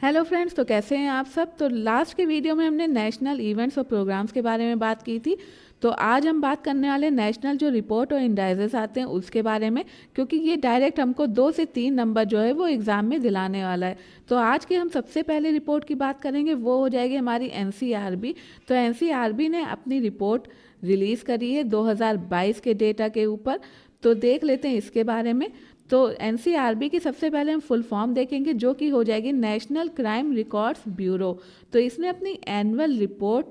Hello friends, तो कैसे हैं आप सब। तो लास्ट के वीडियो में हमने नेशनल इवेंट्स और प्रोग्राम्स के बारे में बात की थी। तो आज हम बात करने वाले नेशनल जो रिपोर्ट और इंडाइजेस आते हैं उसके बारे में, क्योंकि ये डायरेक्ट हमको 2 से 3 नंबर जो है वो एग्ज़ाम में दिलाने वाला है। तो आज की हम सबसे पहले रिपोर्ट की बात करेंगे, वो हो जाएगी हमारी एनसीईआरबी। तो एनसीईआरबी ने अपनी रिपोर्ट रिलीज़ करी है 2022 के डेटा के ऊपर। तो देख लेते हैं इसके बारे में। तो एनसीईआरबी की सबसे पहले हम फुल फॉर्म देखेंगे, जो कि हो जाएगी नेशनल क्राइम रिकॉर्ड्स ब्यूरो। तो इसने अपनी एनुअल रिपोर्ट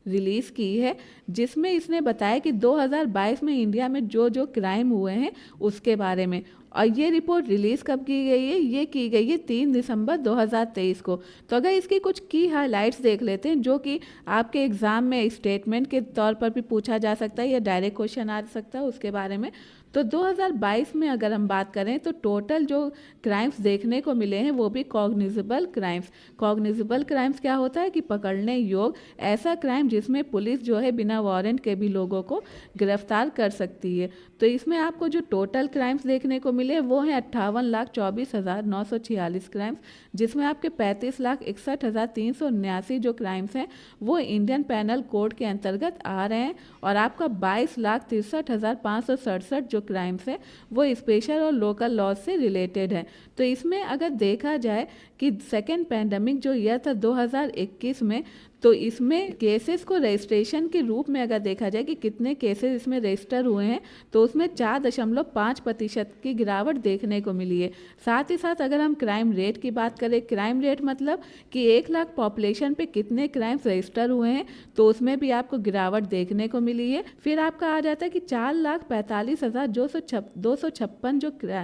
रिलीज़ की है, जिसमें इसने बताया कि 2022 में इंडिया में जो जो क्राइम हुए हैं उसके बारे में। और ये रिपोर्ट रिलीज़ कब की गई है? ये की गई है 3 दिसंबर 2023 को। तो अगर इसकी कुछ की हाइलाइट्स देख लेते हैं, जो कि आपके एग्ज़ाम में स्टेटमेंट के तौर पर भी पूछा जा सकता है या डायरेक्ट क्वेश्चन आ सकता है उसके बारे में। तो 2022 में अगर हम बात करें तो टोटल जो क्राइम्स देखने को मिले हैं वो भी कॉग्निजेबल क्राइम्स। कॉग्निजेबल क्राइम्स क्या होता है कि पकड़ने योग्य ऐसा क्राइम जिसमें पुलिस जो है बिना वारंट के भी लोगों को गिरफ्तार कर सकती है। तो इसमें आपको जो टोटल क्राइम्स देखने को मिले वो हैं 58,24,946 क्राइम्स, जिसमें आपके 35,61,379 जो क्राइम्स हैं वो इंडियन पैनल कोड के अंतर्गत आ रहे हैं। और आपका 22,63,567 जो क्राइम्स है वो स्पेशल और लोकल लॉज से रिलेटेड है। तो इसमें अगर देखा जाए कि सेकेंड पैंडमिक जो ईयर था 2021 में, तो इसमें केसेस को रजिस्ट्रेशन के रूप में अगर देखा जाए कि कितने केसेस इसमें रजिस्टर हुए हैं, तो उसमें 4.5% की गिरावट देखने को मिली है। साथ ही साथ अगर हम क्राइम रेट की बात करें, क्राइम रेट मतलब कि 1 लाख पॉपुलेशन पे कितने क्राइम्स रजिस्टर हुए हैं, तो उसमें भी आपको गिरावट देखने को मिली है। फिर आपका आ जाता है कि 4,45,256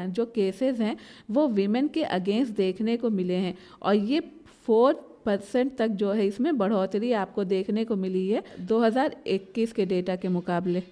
जो केसेस हैं वो वीमेन के अगेंस्ट देखने को मिले हैं। और ये 4% तक जो है इसमें बढ़ोतरी आपको देखने को मिली है 2021 के डेटा के मुकाबले।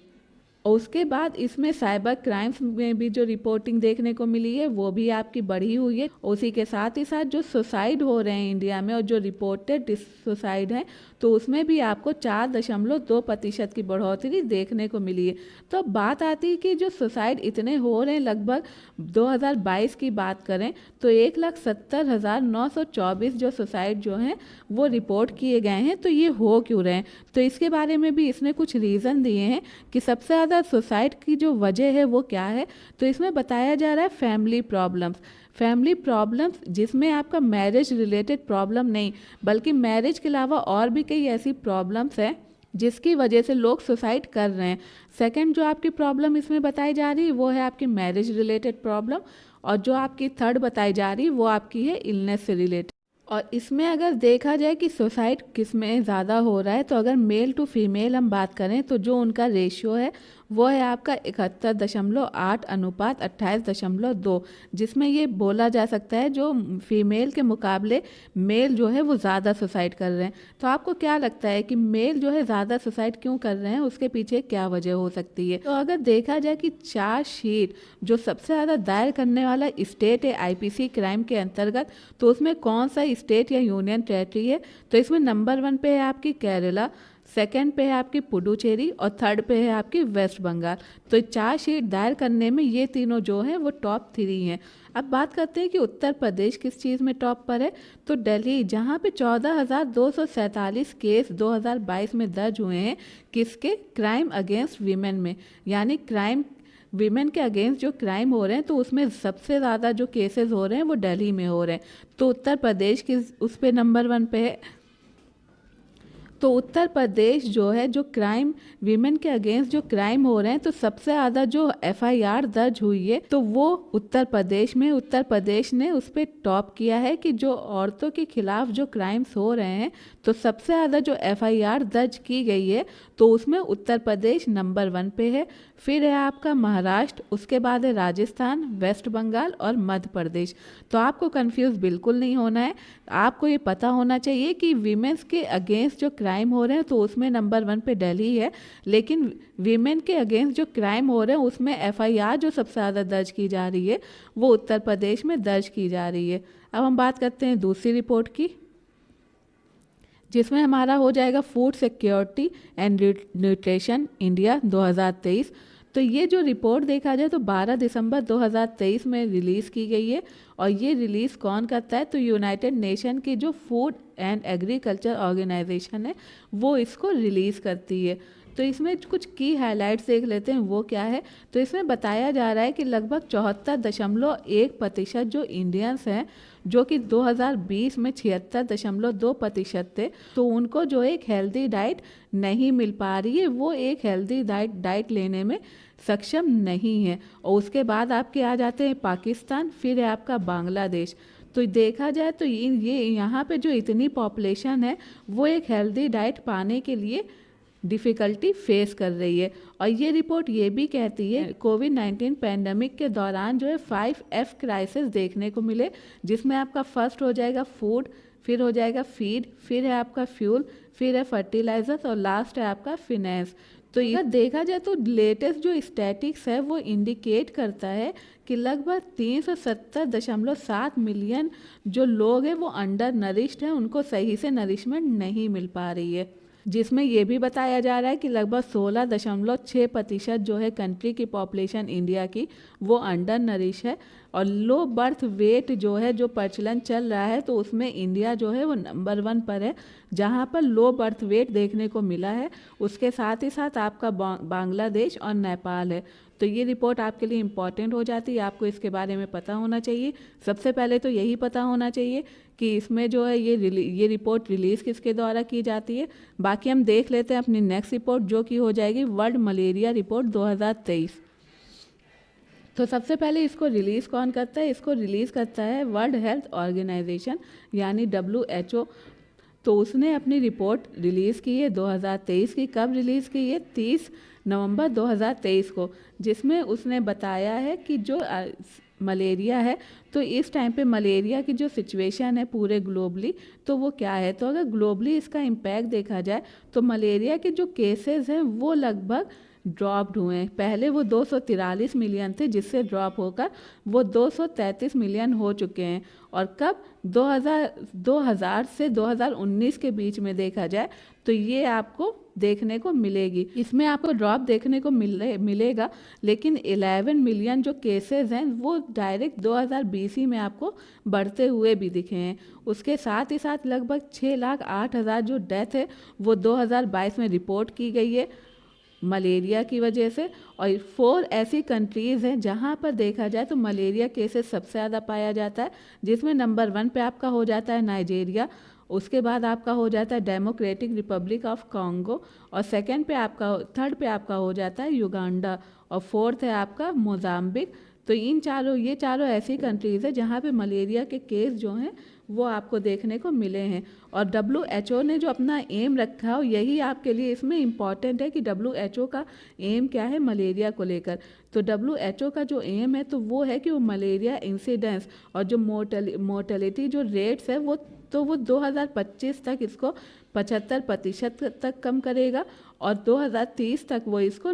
और उसके बाद इसमें साइबर क्राइम्स में भी जो रिपोर्टिंग देखने को मिली है वो भी आपकी बढ़ी हुई है। उसी के साथ ही साथ जो सुसाइड हो रहे हैं इंडिया में और जो रिपोर्टेड सुसाइड हैं, तो उसमें भी आपको 4.2% की बढ़ोतरी देखने को मिली है। तो अब बात आती है कि जो सुसाइड इतने हो रहे हैं, लगभग 2022 की बात करें तो 1,70,924 जो सुसाइड जो हैं वो रिपोर्ट किए गए हैं। तो ये हो क्यों रहे हैं? तो इसके बारे में भी इसने कुछ रीज़न दिए हैं कि सबसे ज़्यादा सुसाइड की जो वजह है वो क्या है। तो इसमें बताया जा रहा है फैमिली प्रॉब्लम्स। फैमिली प्रॉब्लम्स जिसमें आपका मैरिज रिलेटेड प्रॉब्लम नहीं, बल्कि मैरिज के अलावा और भी कई ऐसी प्रॉब्लम्स हैं जिसकी वजह से लोग सुसाइड कर रहे हैं। सेकंड जो आपकी प्रॉब्लम इसमें बताई जा रही है वो है आपकी मैरिज रिलेटेड प्रॉब्लम। और जो आपकी थर्ड बताई जा रही है वो आपकी है इलनेस से रिलेटेड। और इसमें अगर देखा जाए कि सुसाइड किस में ज़्यादा हो रहा है, तो अगर मेल टू फीमेल हम बात करें तो जो उनका रेशियो है वो है आपका 71.8 अनुपात 28.2, जिसमें ये बोला जा सकता है जो फीमेल के मुकाबले मेल जो है वो ज़्यादा सुसाइड कर रहे हैं। तो आपको क्या लगता है कि मेल जो है ज़्यादा सुसाइड क्यों कर रहे हैं, उसके पीछे क्या वजह हो सकती है? तो अगर देखा जाए कि चार्जशीट जो सबसे ज़्यादा दायर करने वाला स्टेट है आईपीसी क्राइम के अंतर्गत, तो उसमें कौन सा स्टेट या यूनियन टेरिटरी है? तो इसमें नंबर 1 पे है आपकी केरला, सेकंड पे है आपकी पुडुचेरी और थर्ड पे है आपकी वेस्ट बंगाल। तो चार्जशीट दायर करने में ये तीनों जो हैं वो टॉप 3 हैं। अब बात करते हैं कि उत्तर प्रदेश किस चीज़ में टॉप पर है। तो दिल्ली, जहाँ पे 14,247 केस 2022 में दर्ज हुए हैं, किसके? क्राइम अगेंस्ट वीमेन में। यानी क्राइम वीमेन के अगेंस्ट जो क्राइम हो रहे हैं तो उसमें सबसे ज़्यादा जो केसेस हो रहे हैं वो दिल्ली में हो रहे हैं। तो उत्तर प्रदेश की उस पे नंबर 1 पे है। तो उत्तर प्रदेश जो है, जो क्राइम वीमेन के अगेंस्ट जो क्राइम हो रहे हैं, तो सबसे ज़्यादा जो एफआईआर दर्ज हुई है तो वो उत्तर प्रदेश में। उत्तर प्रदेश ने उस पर टॉप किया है कि जो औरतों के खिलाफ जो क्राइम्स हो रहे हैं, तो सबसे ज़्यादा जो एफआईआर दर्ज की गई है तो उसमें उत्तर प्रदेश नंबर 1 पे है। फिर है आपका महाराष्ट्र, उसके बाद है राजस्थान, वेस्ट बंगाल और मध्य प्रदेश। तो आपको कंफ्यूज बिल्कुल नहीं होना है। आपको ये पता होना चाहिए कि वीमेंस के अगेंस्ट जो क्राइम हो रहे हैं तो उसमें नंबर 1 पे दिल्ली है, लेकिन वीमेन के अगेंस्ट जो क्राइम हो रहे हैं उसमें एफआईआर जो सबसे ज़्यादा दर्ज की जा रही है वो उत्तर प्रदेश में दर्ज की जा रही है। अब हम बात करते हैं दूसरी रिपोर्ट की, जिसमें हमारा हो जाएगा food security and nutrition India 2023। तो ये जो रिपोर्ट देखा जाए तो 12 दिसंबर 2023 में रिलीज़ की गई है। और ये रिलीज़ कौन करता है, तो यूनाइटेड नेशन की जो फूड एंड एग्रीकल्चर ऑर्गेनाइजेशन है वो इसको रिलीज़ करती है। तो इसमें कुछ की हाइलाइट्स देख लेते हैं वो क्या है। तो इसमें बताया जा रहा है कि लगभग 74.1% जो इंडियंस हैं, जो कि 2020 में 76.2% थे, तो उनको जो एक हेल्दी डाइट नहीं मिल पा रही है, वो एक हेल्दी डाइट लेने में सक्षम नहीं है। और उसके बाद आपके आ जाते हैं पाकिस्तान, फिर है आपका बांग्लादेश। तो देखा जाए तो ये यहाँ पे जो इतनी पॉपुलेशन है वो एक हेल्दी डाइट पाने के लिए डिफ़िकल्टी फेस कर रही है। और ये रिपोर्ट ये भी कहती है कोविड-19 पैंडमिक के दौरान जो है 5F क्राइसिस देखने को मिले, जिसमें आपका फर्स्ट हो जाएगा फूड, फिर हो जाएगा फीड, फिर है आपका फ्यूल, फिर है फर्टिलाइजर्स और लास्ट है आपका फिनेंस। तो अगर देखा जाए तो लेटेस्ट जो स्टैटिक्स है वो इंडिकेट करता है कि लगभग 370.7 मिलियन जो लोग हैं वो अंडर नरिश्ड हैं, उनको सही से नरिशमेंट नहीं मिल पा रही है। जिसमें ये भी बताया जा रहा है कि लगभग 16.6% जो है कंट्री की पॉपुलेशन इंडिया की वो अंडर नरिश है। और लो बर्थ वेट जो है जो प्रचलन चल रहा है तो उसमें इंडिया जो है वो नंबर 1 पर है, जहां पर लो बर्थ वेट देखने को मिला है। उसके साथ ही साथ आपका बांग्लादेश और नेपाल है। तो ये रिपोर्ट आपके लिए इम्पॉर्टेंट हो जाती है, आपको इसके बारे में पता होना चाहिए। सबसे पहले तो यही पता होना चाहिए कि इसमें जो है ये रिपोर्ट रिलीज़ किसके द्वारा की जाती है। बाकी हम देख लेते हैं अपनी नेक्स्ट रिपोर्ट, जो कि हो जाएगी वर्ल्ड मलेरिया रिपोर्ट 2023। तो सबसे पहले इसको रिलीज़ कौन करता है, इसको रिलीज़ करता है वर्ल्ड हेल्थ ऑर्गेनाइजेशन यानी WHO। तो उसने अपनी रिपोर्ट रिलीज़ की है 2023 की। कब रिलीज़ की है, 30 नवंबर 2023 को, जिसमें उसने बताया है कि जो मलेरिया है तो इस टाइम पे मलेरिया की जो सिचुएशन है पूरे ग्लोबली तो वो क्या है। तो अगर ग्लोबली इसका इम्पैक्ट देखा जाए तो मलेरिया के जो केसेस हैं वो लगभग ड्रॉप्ड हुए हैं। पहले वो 243 मिलियन थे, जिससे ड्रॉप होकर वो 233 मिलियन हो चुके हैं। और कब 2000 से 2019 के बीच में देखा जाए तो ये आपको देखने को मिलेगी। इसमें आपको ड्रॉप देखने को मिलेगा, लेकिन 11 मिलियन जो केसेस हैं वो डायरेक्ट 2020 में आपको बढ़ते हुए भी दिखे हैं। उसके साथ ही साथ लगभग 6,08,000 जो डेथ है वो 2022 में रिपोर्ट की गई है मलेरिया की वजह से। और 4 ऐसी कंट्रीज़ हैं जहां पर देखा जाए तो मलेरिया केसेस सबसे ज़्यादा पाया जाता है, जिसमें नंबर 1 पे आपका हो जाता है नाइजीरिया, उसके बाद आपका हो जाता है डेमोक्रेटिक रिपब्लिक ऑफ कॉन्गो, और थर्ड पे आपका हो जाता है युगांडा, और फोर्थ है आपका मोजाम्बिक। तो ये चारों ऐसी कंट्रीज़ है जहाँ पे मलेरिया के केस जो हैं वो आपको देखने को मिले हैं। और WHO ने जो अपना एम रखा हो यही आपके लिए इसमें इम्पॉर्टेंट है कि WHO का एम क्या है मलेरिया को लेकर। तो WHO का जो एम है तो वो है कि वो मलेरिया इंसिडेंस और जो मोर्टेलिटी जो रेट्स है वो 2025 तक इसको 75% तक कम करेगा, और 2030 तक वो इसको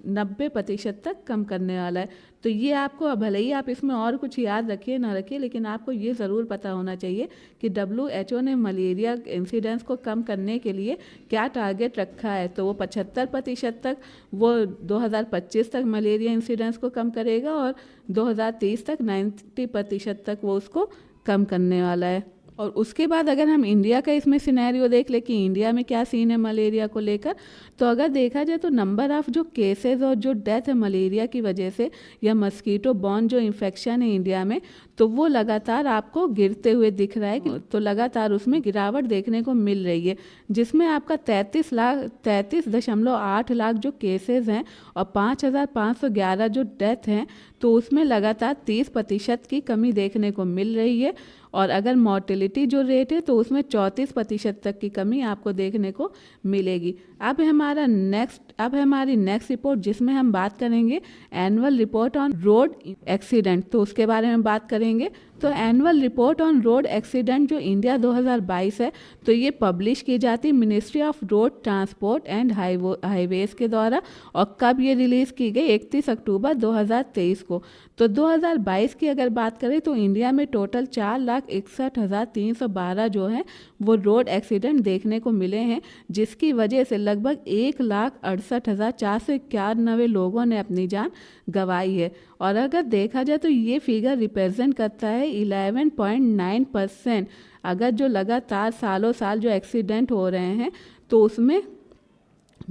90% तक कम करने वाला है। तो ये आपको, भले ही आप इसमें और कुछ याद रखिए ना रखिए, लेकिन आपको ये ज़रूर पता होना चाहिए कि WHO ने मलेरिया इंसिडेंस को कम करने के लिए क्या टारगेट रखा है। तो वो 75% तक वो 2025 तक मलेरिया इंसिडेंस को कम करेगा, और 2030 तक 90% तक वो उसको कम करने वाला है। और उसके बाद अगर हम इंडिया का इसमें सिनेरियो देख ले कि इंडिया में क्या सीन है मलेरिया को लेकर, तो अगर देखा जाए तो नंबर ऑफ़ जो केसेस और जो डेथ है मलेरिया की वजह से या मस्कीटो बॉर्न जो इन्फेक्शन है इंडिया में, तो वो लगातार आपको गिरते हुए दिख रहा है। तो लगातार उसमें गिरावट देखने को मिल रही है, जिसमें आपका 33.8 लाख जो केसेस हैं और 5,511 जो डेथ हैं, तो उसमें लगातार 30% की कमी देखने को मिल रही है। और अगर मॉर्टेलिटी जो रेट है तो उसमें 34% तक की कमी आपको देखने को मिलेगी। अब हमारी नेक्स्ट रिपोर्ट जिसमें हम बात करेंगे annual report on road accident, तो उसके बारे में बात करेंगे। तो annual report on road accident जो इंडिया 2022 है, तो ये पब्लिश की जाती है ministry of road transport and highways के द्वारा। और कब ये रिलीज़ की गई? 31 अक्टूबर 2023 को। तो 2022 की अगर बात करें तो इंडिया में टोटल 4,61,312 जो हैं वो रोड एक्सीडेंट देखने को मिले हैं, जिसकी वजह से लगभग 1,68,491 लोगों ने अपनी जान गंवाई है। और अगर देखा जाए तो ये फिगर रिप्रेजेंट करता है 11.9%। अगर जो लगातार सालों साल जो एक्सीडेंट हो रहे हैं तो उसमें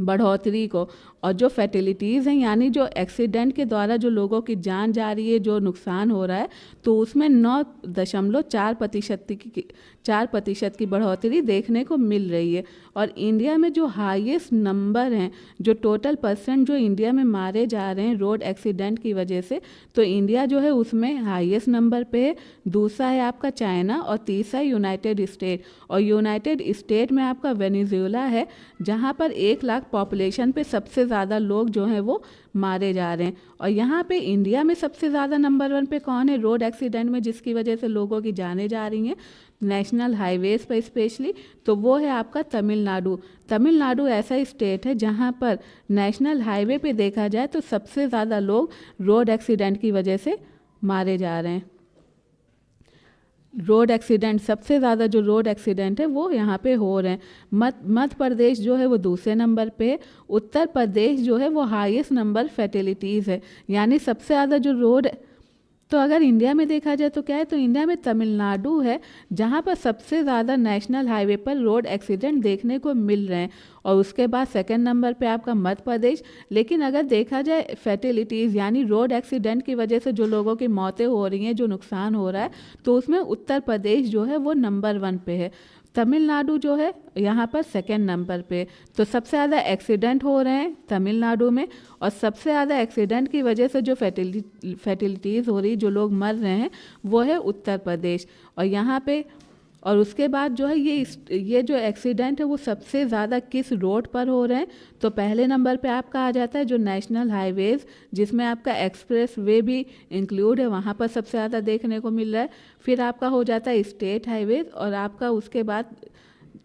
बढ़ोतरी को, और जो फैटिलिटीज़ हैं यानी जो एक्सीडेंट के द्वारा जो लोगों की जान जा रही है, जो नुकसान हो रहा है, तो उसमें 9.4% की बढ़ोतरी देखने को मिल रही है। और इंडिया में जो हाईएस्ट नंबर हैं, जो टोटल परसेंट जो इंडिया में मारे जा रहे हैं रोड एक्सीडेंट की वजह से, तो इंडिया जो है उसमें हाईएस्ट नंबर पे है। दूसरा है आपका चाइना और तीसरा यूनाइटेड स्टेट। और यूनाइटेड स्टेट में आपका वेनेजुएला है, जहाँ पर 1 लाख पॉपुलेशन पे सबसे ज़्यादा लोग जो हैं वो मारे जा रहे हैं। और यहाँ पे इंडिया में सबसे ज़्यादा नंबर 1 पे कौन है रोड एक्सीडेंट में, जिसकी वजह से लोगों की जानें जा रही हैं नेशनल हाईवेज़ पर स्पेशली, तो वो है आपका तमिलनाडु। तमिलनाडु ऐसा स्टेट है जहाँ पर नेशनल हाईवे पे देखा जाए तो सबसे ज़्यादा लोग रोड एक्सीडेंट की वजह से मारे जा रहे हैं। रोड एक्सीडेंट सबसे ज़्यादा जो रोड एक्सीडेंट है वो यहाँ पे हो रहे हैं। मध्य प्रदेश जो है वो दूसरे नंबर पे है। उत्तर प्रदेश जो है वो हाईएस्ट नंबर फैटिलिटीज़ है, यानी सबसे ज़्यादा जो रोड। तो अगर इंडिया में देखा जाए तो क्या है, तो इंडिया में तमिलनाडु है जहाँ पर सबसे ज़्यादा नेशनल हाईवे पर रोड एक्सीडेंट देखने को मिल रहे हैं। और उसके बाद सेकंड नंबर पे आपका मध्य प्रदेश। लेकिन अगर देखा जाए फैटिलिटीज़ यानी रोड एक्सीडेंट की वजह से जो लोगों की मौतें हो रही हैं, जो नुकसान हो रहा है, तो उसमें उत्तर प्रदेश जो है वो नंबर 1 पे है। तमिलनाडु जो है यहाँ पर सेकंड नंबर पे। तो सबसे ज़्यादा एक्सीडेंट हो रहे हैं तमिलनाडु में, और सबसे ज़्यादा एक्सीडेंट की वजह से जो फैटिलिटीज़ हो रही, जो लोग मर रहे हैं, वो है उत्तर प्रदेश। और यहाँ पे और उसके बाद जो है ये जो एक्सीडेंट है वो सबसे ज़्यादा किस रोड पर हो रहे हैं, तो पहले नंबर पे आपका आ जाता है जो नेशनल हाईवेज़, जिसमें आपका एक्सप्रेस वे भी इंक्लूड है, वहाँ पर सबसे ज़्यादा देखने को मिल रहा है। फिर आपका हो जाता है स्टेट हाईवेज़, और आपका उसके बाद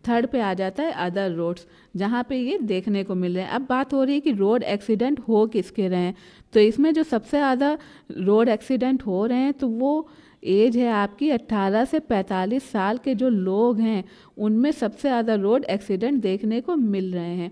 थर्ड पे आ जाता है अदर रोड्स, जहाँ पे ये देखने को मिल रहे हैं। अब बात हो रही है कि रोड एक्सीडेंट हो किसके रहे हैं, तो इसमें जो सबसे ज़्यादा रोड एक्सीडेंट हो रहे हैं तो वो एज है आपकी 18 से 45 साल के जो लोग हैं, उनमें सबसे ज़्यादा रोड एक्सीडेंट देखने को मिल रहे हैं।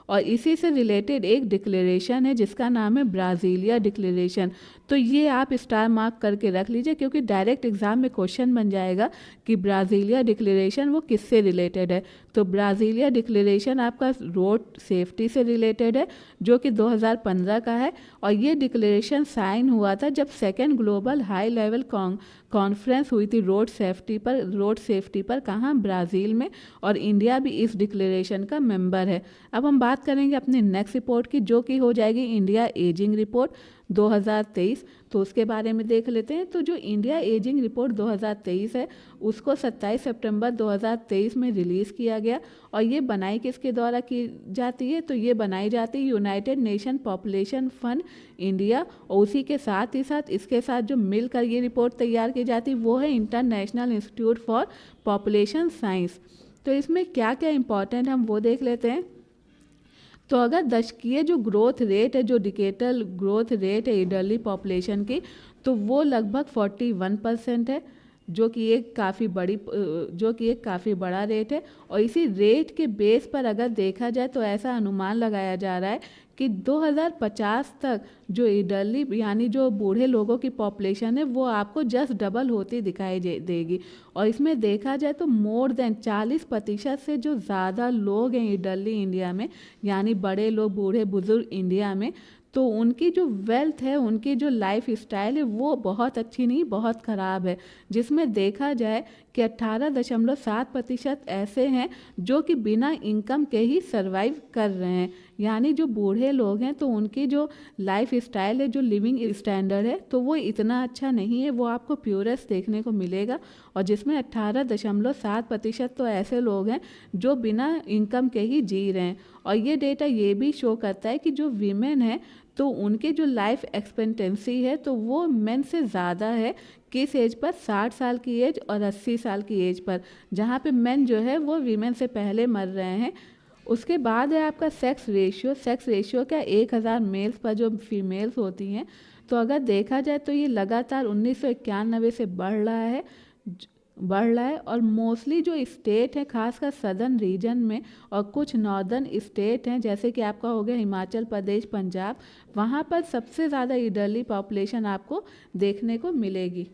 और इसी से रिलेटेड एक डिक्लेरेशन है जिसका नाम है ब्राज़ीलिया डिक्लेरेशन। तो ये आप स्टार मार्क करके रख लीजिए, क्योंकि डायरेक्ट एग्जाम में क्वेश्चन बन जाएगा कि ब्राज़ीलिया डिक्लेरेशन वो किससे रिलेटेड है। तो ब्राज़ीलिया डिक्लेरेशन आपका रोड सेफ्टी से रिलेटेड है, जो कि 2015 का है। और ये डिक्लेरेशन साइन हुआ था जब second global high level conference हुई थी रोड सेफ्टी पर कहाँ, ब्राज़ील में। और इंडिया भी इस डिक्लेरेशन का मेंबर है। अब हम बात करेंगे अपनी नेक्स्ट रिपोर्ट की, जो कि हो जाएगी इंडिया एजिंग रिपोर्ट 2023। तो उसके बारे में देख लेते हैं। तो जो इंडिया एजिंग रिपोर्ट 2023 है, उसको 27 सितंबर 2023 में रिलीज़ किया गया। और ये बनाई किसके द्वारा की जाती है, तो ये बनाई जाती है United nation population fund India. और उसी के साथ ही साथ इसके साथ जो मिलकर ये रिपोर्ट तैयार की जाती है वो है international institute for population science. तो इसमें क्या क्या इंपॉर्टेंट हम वो देख लेते हैं। तो अगर दशकीय जो ग्रोथ रेट है, जो डिकेटल ग्रोथ रेट है एल्डरली पॉपुलेशन की, तो वो लगभग 41% है, जो कि एक काफ़ी बड़ा रेट है। और इसी रेट के बेस पर अगर देखा जाए तो ऐसा अनुमान लगाया जा रहा है कि 2050 तक जो एल्डरली यानी जो बूढ़े लोगों की पॉपुलेशन है वो आपको जस्ट डबल होती दिखाई देगी। और इसमें देखा जाए तो मोर देन 40% से जो ज़्यादा लोग हैं एल्डरली इंडिया में, यानी बड़े लोग, बूढ़े बुजुर्ग इंडिया में, तो उनकी जो वेल्थ है, उनकी जो लाइफ स्टाइल है वो बहुत अच्छी नहीं, बहुत ख़राब है। जिसमें देखा जाए कि 18.7% ऐसे हैं जो कि बिना इनकम के ही सर्वाइव कर रहे हैं। यानी जो बूढ़े लोग हैं तो उनकी जो लाइफ स्टाइल है, जो लिविंग स्टैंडर्ड है, तो वो इतना अच्छा नहीं है, वो आपको प्योरेस्ट देखने को मिलेगा। और जिसमें 18.7% तो ऐसे लोग हैं जो बिना इनकम के ही जी रहे हैं। और ये डेटा ये भी शो करता है कि जो वीमेन है तो उनके जो लाइफ एक्सपेक्टेंसी है तो वो मेन से ज़्यादा है। किस एज पर? 60 साल की एज और 80 साल की एज पर, जहाँ पे मेन जो है वो वीमेन से पहले मर रहे हैं। उसके बाद है आपका सेक्स रेशियो। सेक्स रेशियो क्या, 1000 मेल्स पर जो फीमेल्स होती हैं, तो अगर देखा जाए तो ये लगातार 1991 से बढ़ रहा है। और मोस्टली जो स्टेट है, खासकर सदर्न रीजन में और कुछ नॉर्दर्न स्टेट हैं, जैसे कि आपका हो गया हिमाचल प्रदेश, पंजाब, वहाँ पर सबसे ज़्यादा इडरली पॉपुलेशन आपको देखने को मिलेगी।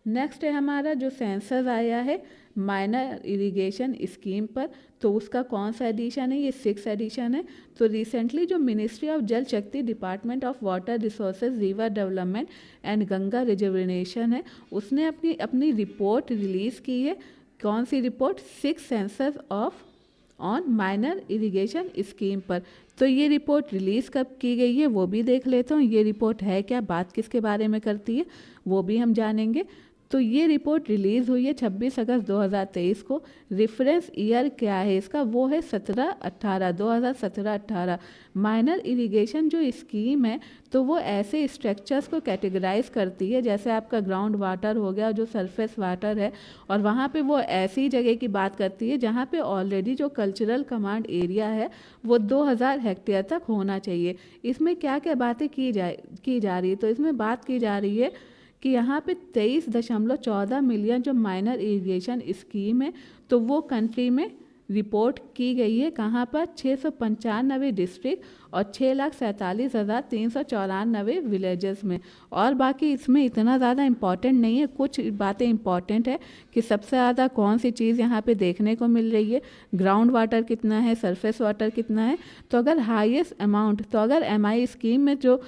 नेक्स्ट है हमारा जो सेंसस आया है माइनर इरिगेशन स्कीम पर, तो उसका कौन सा एडिशन है? ये 6 एडिशन है। तो रिसेंटली जो ministry of Jal Shakti, department of water resources, river development and Ganga rejuvenation है, उसने अपनी रिपोर्ट रिलीज़ की है। कौन सी report? 6 census on minor irrigation scheme पर। तो ये रिपोर्ट रिलीज़ कब की गई है वो भी देख लेता हूँ। ये रिपोर्ट है क्या, बात किसके बारे में करती है, वो भी हम जानेंगे। तो ये रिपोर्ट रिलीज़ हुई है 26 अगस्त 2023 को। रेफरेंस ईयर क्या है इसका? वो है 2017-18। माइनर इरिगेशन जो स्कीम है तो वो ऐसे स्ट्रक्चर्स को कैटेगराइज करती है, जैसे आपका ग्राउंड वाटर हो गया, जो सरफेस वाटर है, और वहाँ पे वो ऐसी जगह की बात करती है जहाँ पे ऑलरेडी जो कल्चरल कमांड एरिया है वो 2000 हेक्टेयर तक होना चाहिए। इसमें क्या क्या बातें की जा रही है? तो इसमें बात की जा रही है कि यहाँ पे 23.14 मिलियन जो माइनर इरिगेशन स्कीम है तो वो कंट्री में रिपोर्ट की गई है। कहाँ पर? 695 डिस्ट्रिक्ट और 6,47,394 विलेजेस में। और बाकी इसमें इतना ज़्यादा इम्पॉर्टेंट नहीं है, कुछ बातें इम्पॉर्टेंट है कि सबसे ज़्यादा कौन सी चीज़ यहाँ पे देखने को मिल रही है, ग्राउंड वाटर कितना है, सरफेस वाटर कितना है। तो अगर हाईएस्ट अमाउंट, तो अगर एमआई स्कीम में जो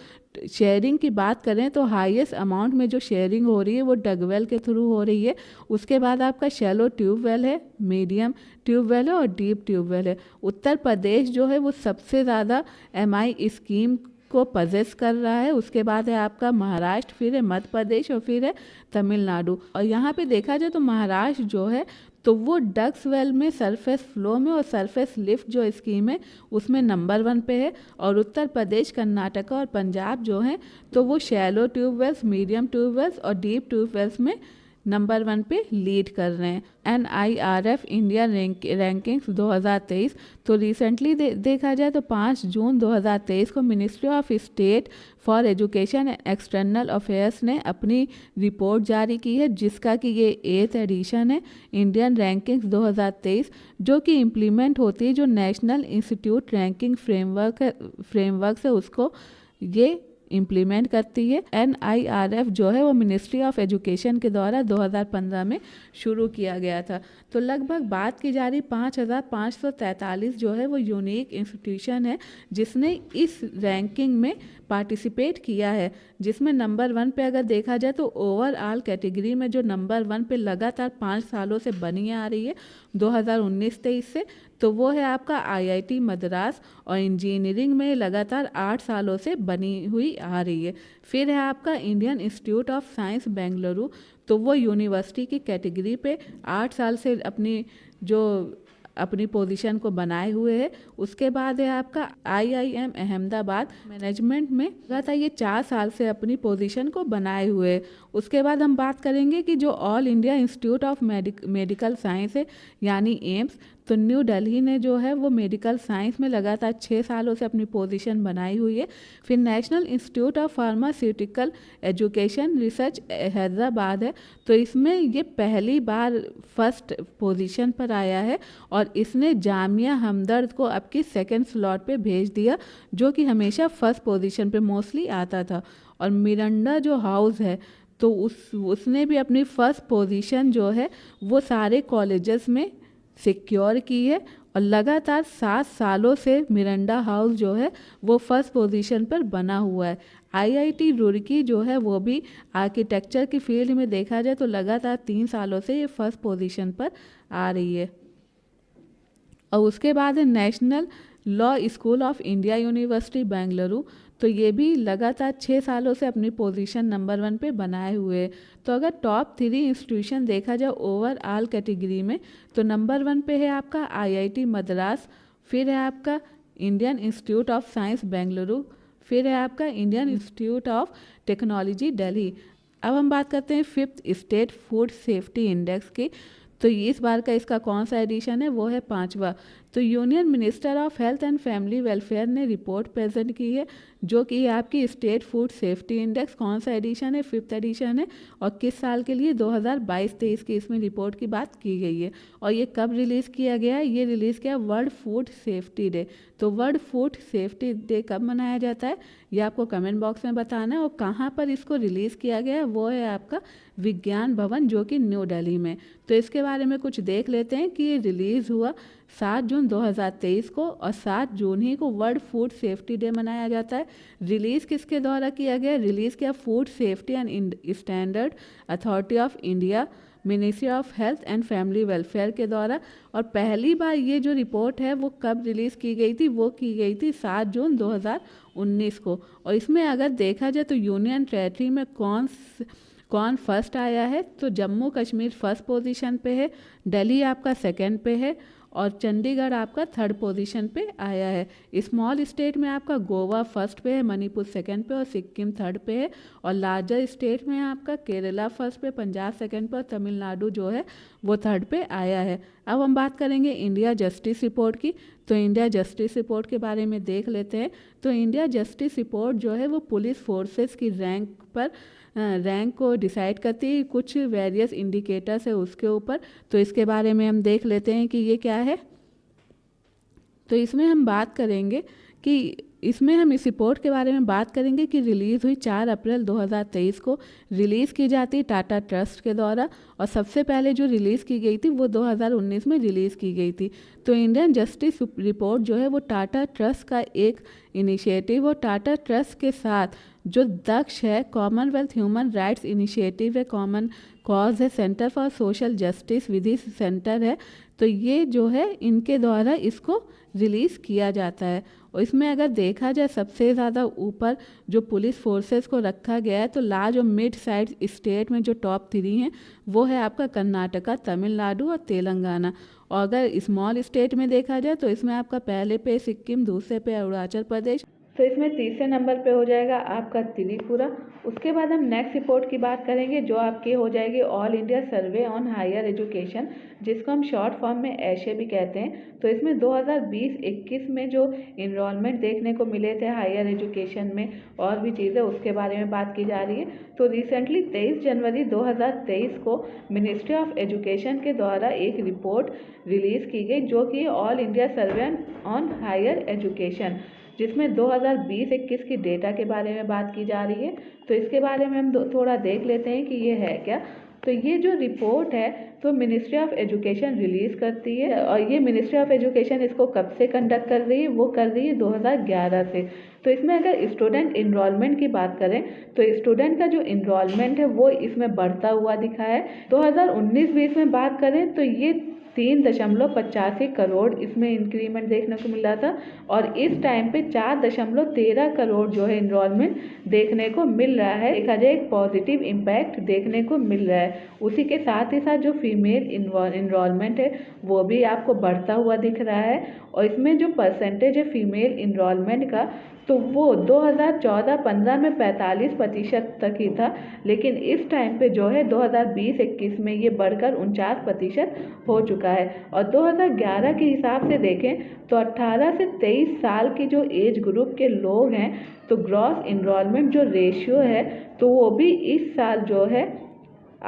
शेयरिंग की बात करें तो हाईएस्ट अमाउंट में जो शेयरिंग हो रही है वो डगवेल के थ्रू हो रही है। उसके बाद आपका शैलो ट्यूबवेल है, मीडियम ट्यूबवेल है और डीप ट्यूबवेल है। उत्तर प्रदेश जो है वो सबसे ज़्यादा एमआई स्कीम को पजेस कर रहा है। उसके बाद है आपका महाराष्ट्र, फिर है मध्य प्रदेश और फिर है तमिलनाडु। और यहाँ पे देखा जाए तो महाराष्ट्र जो है तो वो डक्स वेल में, सरफेस फ्लो में और सरफेस लिफ्ट जो स्कीम है उसमें नंबर 1 पे है। और उत्तर प्रदेश, कर्नाटका और पंजाब जो हैं तो वो शैलो ट्यूबवेल्स, मीडियम ट्यूबवेल्स और डीप ट्यूबवेल्स में नंबर 1 पे लीड कर रहे हैं। NIRF इंडिया रैंकिंग्स 2023, तो रिसेंटली देखा जाए तो 5 जून 2023 को ministry of state for education and external affairs ने अपनी रिपोर्ट जारी की है, जिसका कि ये 8th एडिशन है इंडियन रैंकिंग्स 2023, जो कि इम्प्लीमेंट होती है जो नेशनल इंस्टीट्यूट रैंकिंग फ्रेमवर्क से उसको ये इम्प्लीमेंट करती है। NIRF जो है वो मिनिस्ट्री ऑफ एजुकेशन के द्वारा 2015 में शुरू किया गया था। तो लगभग बात की जा रही 5543 जो है वो यूनिक इंस्टीट्यूशन है जिसने इस रैंकिंग में पार्टिसिपेट किया है, जिसमें नंबर 1 पे अगर देखा जाए तो ओवरऑल कैटेगरी में जो नंबर 1 पे लगातार 5 सालों से बनी आ रही है 2019-23 से, तो वो है आपका IIT मद्रास, और इंजीनियरिंग में लगातार 8 सालों से बनी हुई आ रही है। फिर है आपका Indian institute of science Bengaluru, तो वो यूनिवर्सिटी की कैटेगरी पे 8 साल से अपनी पोजीशन को बनाए हुए है। उसके बाद है आपका IIM अहमदाबाद मैनेजमेंट में लगातार ये 4 साल से अपनी पोजीशन को बनाए हुए है। उसके बाद हम बात करेंगे कि जो all India institute of medical science है यानी एम्स, तो न्यू दिल्ली ने जो है वो मेडिकल साइंस में लगातार 6 सालों से अपनी पोजीशन बनाई हुई है। फिर national institute of pharmaceutical education research Hyderabad है, तो इसमें ये पहली बार फर्स्ट पोजीशन पर आया है और इसने जामिया हमदर्द को आपकी सेकंड स्लॉट पे भेज दिया, जो कि हमेशा फर्स्ट पोजीशन पे मोस्टली आता था। और मिरांडा जो हाउस है तो उसने भी अपनी फर्स्ट पोजीशन जो है वो सारे कॉलेजेस में सिक्योर की है, और लगातार 7 सालों से मिरांडा हाउस जो है वो फर्स्ट पोजीशन पर बना हुआ है। IIT रुड़की जो है वो भी आर्किटेक्चर की फील्ड में देखा जाए तो लगातार 3 सालों से ये फर्स्ट पोजीशन पर आ रही है। और उसके बाद है national law school of India university Bengaluru, तो ये भी लगातार 6 सालों से अपनी पोजीशन नंबर 1 पे बनाए हुए है। तो अगर टॉप 3 इंस्टीट्यूशन देखा जाए ओवरऑल कैटेगरी में, तो नंबर 1 पे है आपका IIT मद्रास, फिर है आपका Indian institute of science Bengaluru, फिर है आपका Indian institute of technology Delhi. अब हम बात करते हैं 5th state food safety index की। तो इस बार का इसका कौन सा एडिशन है, वो है 5वां। तो union minister of health and family welfare ने रिपोर्ट प्रेजेंट की है, जो कि आपकी स्टेट फूड सेफ्टी इंडेक्स कौन सा एडिशन है, 5th एडिशन है, और किस साल के लिए 2022-23 की इसमें रिपोर्ट की बात की गई है। और ये कब रिलीज़ किया गया है, ये रिलीज़ किया वर्ल्ड फूड सेफ्टी डे। तो वर्ल्ड फूड सेफ्टी डे कब मनाया जाता है, ये आपको कमेंट बॉक्स में बताना है। और कहाँ पर इसको रिलीज़ किया गया है, वो है आपका विज्ञान भवन, जो कि न्यू दिल्ली में। तो इसके बारे में कुछ देख लेते हैं कि ये रिलीज़ हुआ 7 जून 2023 को, और 7 जून ही को वर्ल्ड फूड सेफ्टी डे मनाया जाता है। रिलीज़ किसके द्वारा किया गया, रिलीज़ किया food safety and standard authority of India, ministry of health and family welfare के द्वारा। और पहली बार ये जो रिपोर्ट है वो कब रिलीज़ की गई थी, वो की गई थी 7 जून 2019 को। और इसमें अगर देखा जाए तो यूनियन टेरेटरी में कौन फर्स्ट आया है, तो जम्मू कश्मीर फर्स्ट पोजीशन पे है, दिल्ली आपका सेकंड पे है, और चंडीगढ़ आपका 3rd पोजीशन पे आया है। स्मॉल स्टेट में आपका गोवा फर्स्ट पे है, मणिपुर सेकंड पे और सिक्किम 3rd पे है। और लार्जर स्टेट में आपका केरला फर्स्ट पे, पंजाब सेकंड पे और तमिलनाडु जो है वो 3rd पे आया है। अब हम बात करेंगे इंडिया जस्टिस रिपोर्ट की। तो इंडिया जस्टिस रिपोर्ट के बारे में देख लेते हैं। तो इंडिया जस्टिस रिपोर्ट जो है वो पुलिस फोर्सेस की रैंक को डिसाइड करती है, कुछ वेरियस इंडिकेटर्स है उसके ऊपर। तो इसके बारे में हम देख लेते हैं कि ये क्या है। तो इसमें हम बात करेंगे कि इसमें इस रिपोर्ट के बारे में बात करेंगे कि रिलीज़ हुई 4 अप्रैल 2023 को, रिलीज़ की जाती है टाटा ट्रस्ट के द्वारा। और सबसे पहले जो रिलीज़ की गई थी वो 2019 में रिलीज़ की गई थी। तो इंडियन जस्टिस रिपोर्ट जो है वो टाटा ट्रस्ट का एक इनिशिएटिव, और टाटा ट्रस्ट के साथ जो दक्ष है, कॉमनवेल्थ ह्यूमन राइट्स इनिशिएटिव है, कॉमन कॉज है, centre for social justice Vidhi centre है। तो ये जो है इनके द्वारा इसको रिलीज़ किया जाता है। और इसमें अगर देखा जाए सबसे ज़्यादा ऊपर जो पुलिस फोर्सेस को रखा गया है, तो लार्ज और मिड साइज स्टेट में जो टॉप 3 हैं वो है आपका कर्नाटका, तमिलनाडु और तेलंगाना। और अगर स्मॉल स्टेट में देखा जाए तो इसमें आपका पहले पे सिक्किम, दूसरे पे अरुणाचल प्रदेश, तो इसमें तीसरे नंबर पे हो जाएगा आपका त्रिपुरा। उसके बाद हम नेक्स्ट रिपोर्ट की बात करेंगे, जो आपकी हो जाएगी all India survey on higher education, जिसको हम शॉर्ट फॉर्म में ऐशे भी कहते हैं। तो इसमें 2020-21 में जो इनरोलमेंट देखने को मिले थे हायर एजुकेशन में और भी चीज़ें, उसके बारे में बात की जा रही है। तो रिसेंटली 23 जनवरी 2023 को मिनिस्ट्री ऑफ एजुकेशन के द्वारा एक रिपोर्ट रिलीज़ की गई, जो कि all India survey on higher education, जिसमें 2020-21 की डेटा के बारे में बात की जा रही है। तो इसके बारे में हम थोड़ा देख लेते हैं कि ये है क्या। तो ये जो रिपोर्ट है तो मिनिस्ट्री ऑफ एजुकेशन रिलीज़ करती है, और ये मिनिस्ट्री ऑफ एजुकेशन इसको कब से कंडक्ट कर रही है, वो कर रही है 2011 से। तो इसमें अगर स्टूडेंट इनरोलमेंट की बात करें तो स्टूडेंट का जो इनरोलमेंट है वो इसमें बढ़ता हुआ दिखा है। 2019-20 में बात करें तो ये 3.85 करोड़ इसमें इंक्रीमेंट देखने को मिल रहा था, और इस टाइम पे 4.13 करोड़ जो है इनरोलमेंट देखने को मिल रहा है। देखा जाए एक पॉजिटिव इम्पैक्ट देखने को मिल रहा है। उसी के साथ ही साथ जो फीमेल इनरोलमेंट है वो भी आपको बढ़ता हुआ दिख रहा है। और इसमें जो परसेंटेज है फीमेल इनरोलमेंट का, तो वो 2014-15 में 45% तक ही था, लेकिन इस टाइम पे जो है 2020-21 में ये बढ़कर 49% हो चुका है। और 2011 के हिसाब से देखें तो 18 से 23 साल की जो एज ग्रुप के लोग हैं, तो ग्रॉस इनरोलमेंट जो रेशियो है तो वो भी इस साल जो है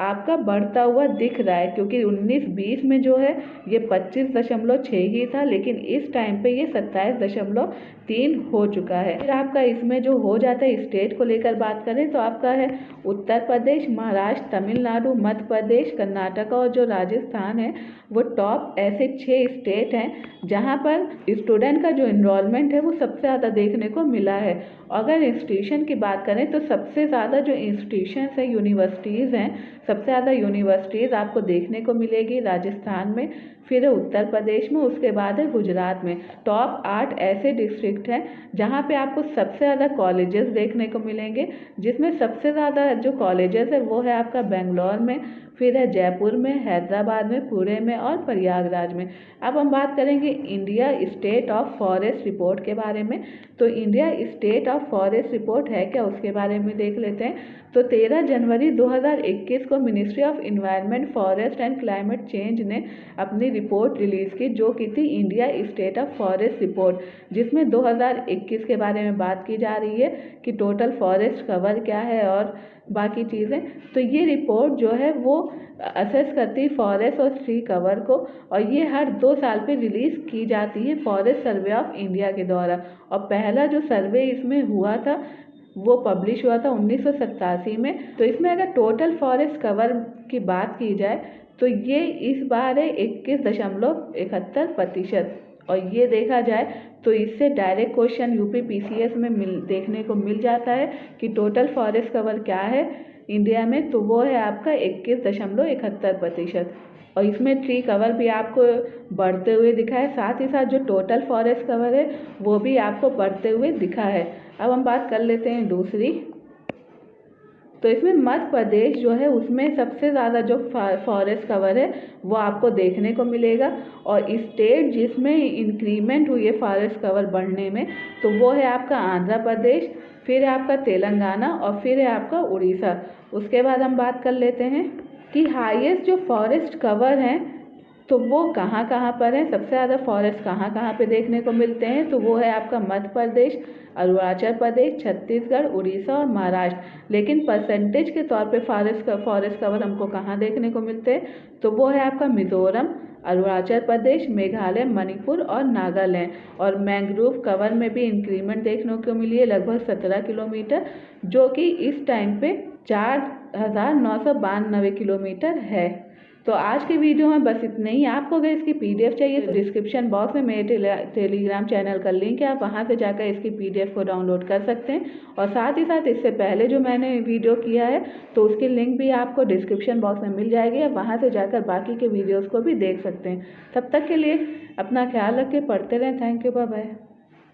आपका बढ़ता हुआ दिख रहा है, क्योंकि 19-20 में जो है ये 25.6 ही था, लेकिन इस टाइम पे ये 27.3 हो चुका है। फिर आपका इसमें जो हो जाता है स्टेट को लेकर बात करें तो आपका है उत्तर प्रदेश, महाराष्ट्र, तमिलनाडु, मध्य प्रदेश, कर्नाटका और जो राजस्थान है वो टॉप ऐसे 6 स्टेट हैं जहाँ पर स्टूडेंट का जो इनरोलमेंट है वो सबसे ज़्यादा देखने को मिला है। अगर इंस्टीट्यूशन की बात करें तो सबसे ज़्यादा जो इंस्टीट्यूशंस हैं, यूनिवर्सिटीज़ हैं, सबसे ज़्यादा यूनिवर्सिटीज़ आपको देखने को मिलेगी राजस्थान में, फिर है उत्तर प्रदेश में, उसके बाद है गुजरात में। टॉप 8 ऐसे डिस्ट्रिक्ट हैं जहाँ पे आपको सबसे ज़्यादा कॉलेजेस देखने को मिलेंगे, जिसमें सबसे ज़्यादा जो कॉलेजेस है वो है आपका बेंगलोर में, फिर है जयपुर में, हैदराबाद में, पुणे में और प्रयागराज में। अब हम बात करेंगे India state of forest report के बारे में। तो India state of forest report है क्या, उसके बारे में देख लेते हैं। तो 13 जनवरी 2021 को ministry of environment, forest and climate change ने अपनी रिपोर्ट रिलीज़ की, जो की थी India state of forest report, जिसमें 2021 के बारे में बात की जा रही है कि टोटल फॉरेस्ट कवर क्या है और बाकी चीज़ें। तो ये रिपोर्ट जो है वो असेस करती है फॉरेस्ट और ट्री कवर को, और ये हर 2 साल पे रिलीज़ की जाती है फॉरेस्ट सर्वे ऑफ इंडिया के द्वारा। और पहला जो सर्वे इसमें हुआ था वो पब्लिश हुआ था 1987 में। तो इसमें अगर टोटल फॉरेस्ट कवर की बात की जाए तो ये इस बार है 21.71%। और ये देखा जाए तो इससे डायरेक्ट क्वेश्चन यूपी पीसीएस में देखने को मिल जाता है कि टोटल फॉरेस्ट कवर क्या है इंडिया में, तो वो है आपका 21.71%। और इसमें ट्री कवर भी आपको बढ़ते हुए दिखा है, साथ ही साथ जो टोटल फॉरेस्ट कवर है वो भी आपको बढ़ते हुए दिखा है। अब हम बात कर लेते हैं दूसरी। तो इसमें मध्य प्रदेश जो है उसमें सबसे ज़्यादा जो फॉरेस्ट कवर है वो आपको देखने को मिलेगा। और स्टेट जिसमें इंक्रीमेंट हुई है फॉरेस्ट कवर बढ़ने में तो वो है आपका आंध्र प्रदेश, फिर है आपका तेलंगाना और फिर है आपका उड़ीसा। उसके बाद हम बात कर लेते हैं कि हाईएस्ट जो फॉरेस्ट कवर हैं तो वो कहाँ कहाँ पर हैं, सबसे ज़्यादा फॉरेस्ट कहाँ कहाँ पे देखने को मिलते हैं। तो वो है आपका मध्य प्रदेश, अरुणाचल प्रदेश, छत्तीसगढ़, उड़ीसा और महाराष्ट्र। लेकिन परसेंटेज के तौर पे फॉरेस्ट कवर हमको कहाँ देखने को मिलते हैं, तो वो है आपका मिजोरम, अरुणाचल प्रदेश, मेघालय, मणिपुर और नागालैंड। और मैंग्रोव कवर में भी इंक्रीमेंट देखने को मिली है लगभग 17 किलोमीटर, जो कि इस टाइम पे 4,992 किलोमीटर है। तो आज के वीडियो में बस इतना ही। आपको अगर इसकी पीडीएफ चाहिए तो डिस्क्रिप्शन बॉक्स में मेरे टेलीग्राम चैनल का लिंक है, आप वहां से जाकर इसकी पीडीएफ को डाउनलोड कर सकते हैं। और साथ ही साथ इससे पहले जो मैंने वीडियो किया है तो उसकी लिंक भी आपको डिस्क्रिप्शन बॉक्स में मिल जाएगी, आप वहाँ से जाकर बाकी के वीडियोज़ को भी देख सकते हैं। तब तक के लिए अपना ख्याल रखें, पढ़ते रहें। Thank you, bye bye.